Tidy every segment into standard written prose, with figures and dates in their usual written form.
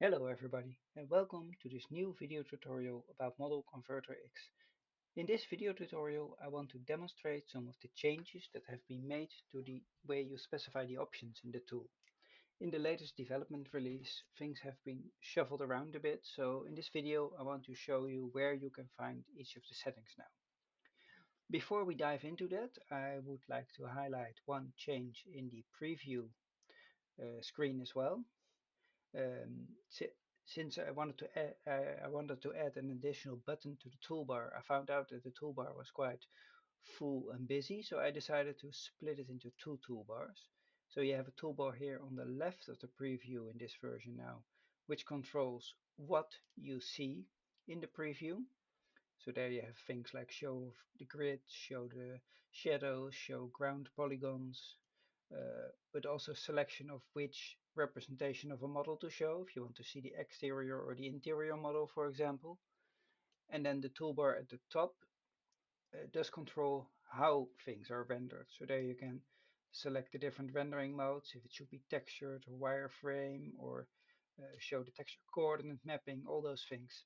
Hello everybody and welcome to this new video tutorial about ModelConverterX. In this video tutorial I want to demonstrate some of the changes that have been made to the way you specify the options in the tool. In the latest development release things have been shuffled around a bit, so in this video I want to show you where you can find each of the settings now. Before we dive into that, I would like to highlight one change in the preview screen as well. Um, si- since I wanted to add an additional button to the toolbar, I found out that the toolbar was quite full and busy, so I decided to split it into two toolbars. So you have a toolbar here on the left of the preview in this version now, which controls what you see in the preview. So there you have things like show the grid, show the shadows, show ground polygons, but also selection of which representation of a model to show, if you want to see the exterior or the interior model, for example. And then the toolbar at the top does control how things are rendered. So there you can select the different rendering modes, if it should be textured or wireframe, or show the texture coordinate mapping, all those things.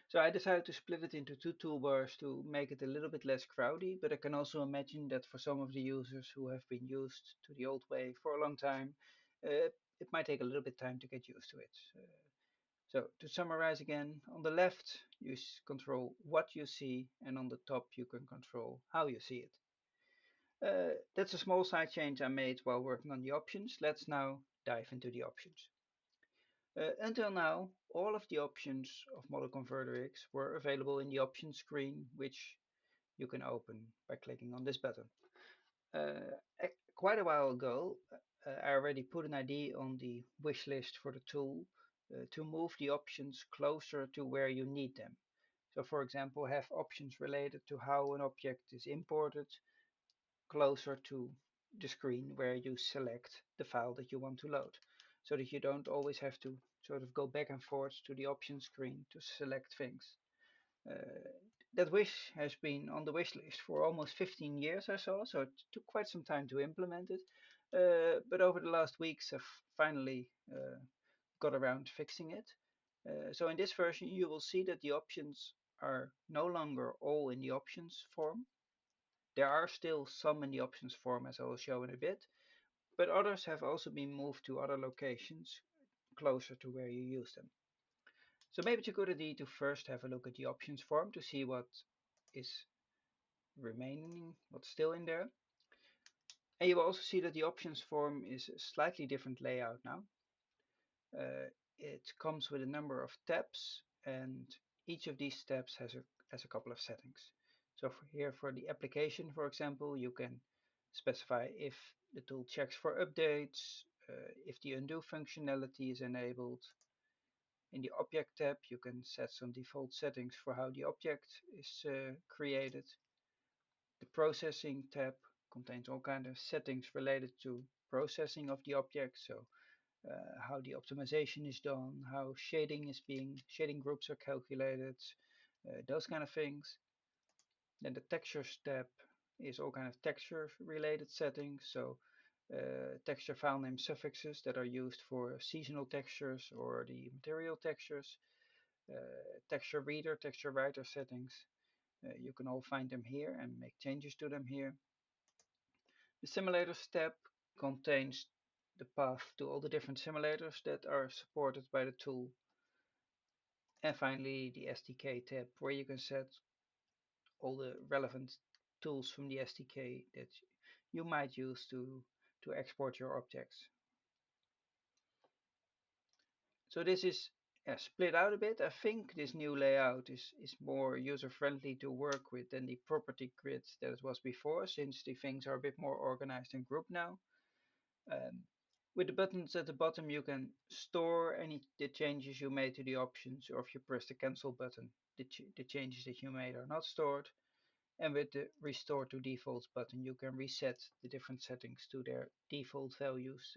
So I decided to split it into two toolbars to make it a little bit less crowdy, but I can also imagine that for some of the users who have been used to the old way for a long time, it might take a little bit time to get used to it. So to summarize again, on the left you control what you see, and on the top you can control how you see it. That's a small side change I made while working on the options. Let's now dive into the options. Until now, all of the options of ModelConverterX were available in the options screen, which you can open by clicking on this button. Quite a while ago, I already put an ID on the wish list for the tool to move the options closer to where you need them. So for example, have options related to how an object is imported closer to the screen where you select the file that you want to load, so that you don't always have to sort of go back and forth to the option screen to select things. Uh, that wish has been on the wish list for almost 15 years or so it took quite some time to implement it. But over the last weeks, I've finally got around to fixing it. So in this version, you will see that the options are no longer all in the options form. There are still some in the options form, as I will show in a bit, but others have also been moved to other locations closer to where you use them. So maybe it's a good idea to first have a look at the options form to see what is remaining, what's still in there. And you will also see that the options form is a slightly different layout now. It comes with a number of tabs, and each of these tabs has a couple of settings. So here for the application, for example, you can specify if the tool checks for updates, if the undo functionality is enabled. In the object tab, you can set some default settings for how the object is created. The processing tab contains all kinds of settings related to processing of the object. So how the optimization is done, how shading groups are calculated, those kind of things. Then the textures tab is all kind of texture related settings. So texture file name suffixes that are used for seasonal textures or the material textures, texture reader, texture writer settings. You can all find them here and make changes to them here. The simulators tab contains the path to all the different simulators that are supported by the tool. And finally, the SDK tab, where you can set all the relevant tools from the SDK that you might use to export your objects. So this is split out a bit. I think this new layout is more user-friendly to work with than the property grid that it was before, since the things are a bit more organized and grouped now. Um, with the buttons at the bottom, you can store the changes you made to the options, or if you press the cancel button, the changes that you made are not stored. And with the restore to defaults button, you can reset the different settings to their default values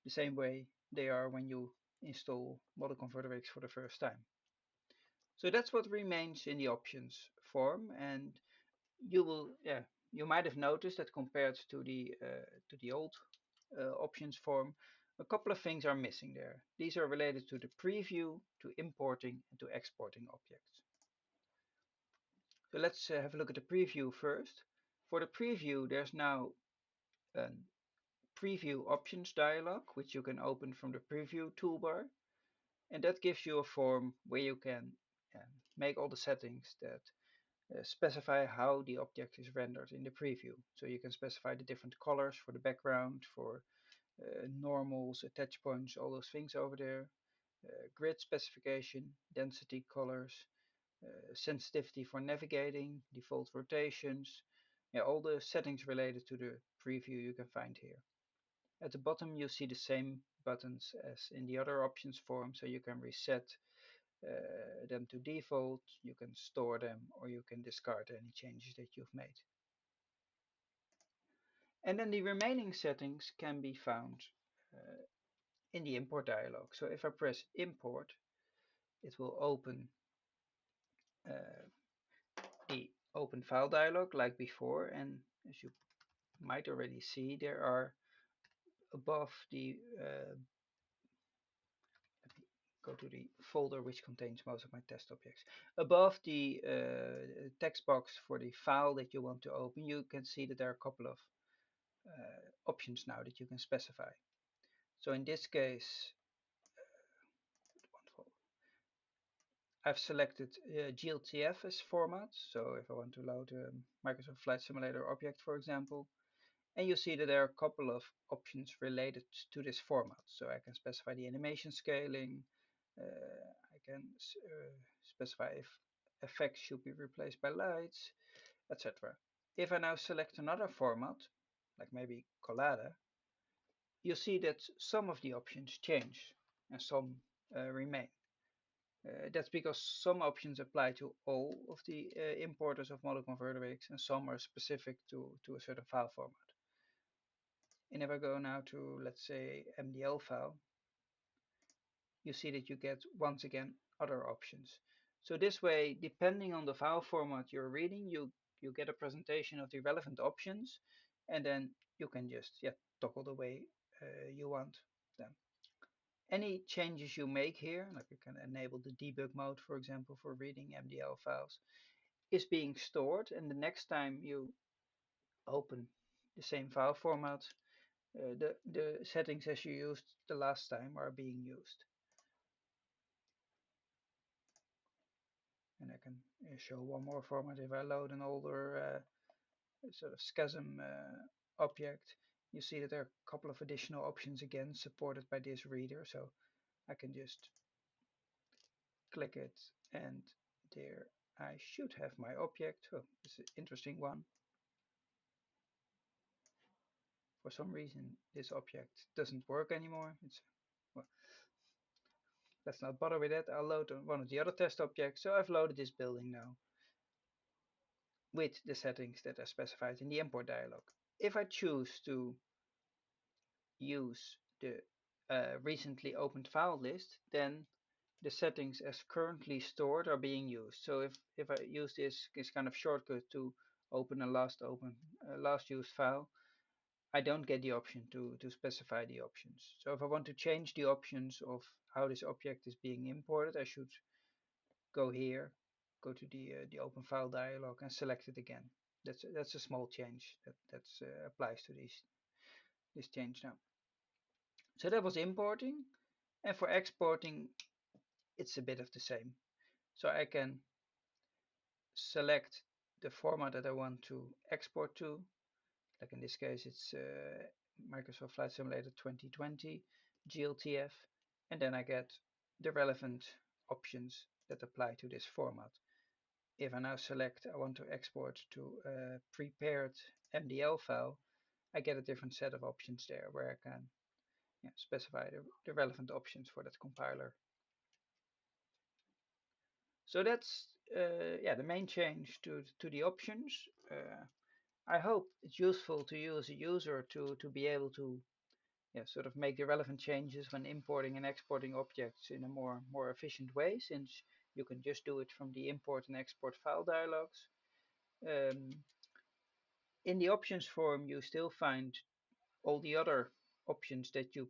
the same way they are when you install ModelConverterX for the first time. So that's what remains in the options form, and you might have noticed that compared to the old options form, A couple of things are missing there. These are related to the preview, to importing, and to exporting objects. So let's have a look at the preview first. For the preview, there's now a preview options dialog, which you can open from the preview toolbar. And that gives you a form where you can make all the settings that specify how the object is rendered in the preview. So you can specify the different colors for the background, for normals, attach points, all those things over there. Grid specification, density, colors, sensitivity for navigating, default rotations. Yeah, all the settings related to the preview you can find here. At the bottom you see the same buttons as in the other options form, so you can reset them to default, you can store them, or you can discard any changes that you've made. And then the remaining settings can be found in the import dialog. So if I press import, it will open the open file dialog like before, and as you might already see, there are above the let me go to the folder which contains most of my test objects. Above the text box for the file that you want to open, you can see that there are a couple of options now that you can specify. So in this case, I've selected GLTF as format. So if I want to load a Microsoft Flight Simulator object, for example, and you see that there are a couple of options related to this format. So I can specify the animation scaling. I can specify if effects should be replaced by lights, etc. If I now select another format, like maybe Collada, you see that some of the options change and some remain. That's because some options apply to all of the importers of ModelConverterX and some are specific to a certain file format. And if I go now to, let's say, MDL file, you see that you get, once again, other options. So this way, depending on the file format you're reading, you get a presentation of the relevant options, and then you can just toggle the way you want them. Any changes you make here, like you can enable the debug mode, for example, for reading MDL files, is being stored, and the next time you open the same file format, the settings as you used the last time are being used. And I can show one more format. If I load an older sort of SCSM object, you see that there are a couple of additional options again supported by this reader. So I can just click it, and there I should have my object. Oh, this is an interesting one. For some reason, this object doesn't work anymore. Well, let's not bother with that. I'll load one of the other test objects. So I've loaded this building now with the settings that are specified in the import dialog. If I choose to use the recently opened file list, then the settings as currently stored are being used. So if I use this kind of shortcut to open a last used file, I don't get the option to specify the options. So if I want to change the options of how this object is being imported, I should go here, go to the open file dialog and select it again. That's a small change that applies to this change now. So that was importing, and for exporting, it's a bit of the same. So I can select the format that I want to export to. Like in this case, it's Microsoft Flight Simulator 2020 GLTF, and then I get the relevant options that apply to this format. If I now select I want to export to a prepared MDL file, I get a different set of options there where I can specify the relevant options for that compiler. So that's the main change to the options. I hope it's useful to you as a user to be able to sort of make the relevant changes when importing and exporting objects in a more efficient way, since you can just do it from the import and export file dialogs. In the options form, you still find all the other options that you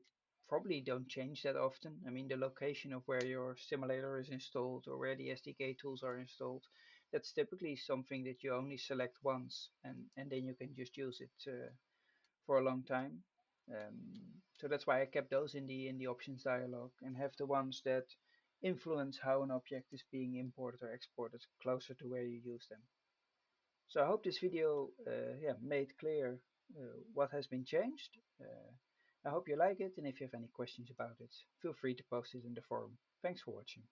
probably don't change that often. I mean, the location of where your simulator is installed or where the SDK tools are installed, that's typically something that you only select once, and then you can just use it for a long time. So that's why I kept those in the options dialog and have the ones that influence how an object is being imported or exported closer to where you use them. So I hope this video made clear what has been changed. I hope you like it, and if you have any questions about it, feel free to post it in the forum. Thanks for watching.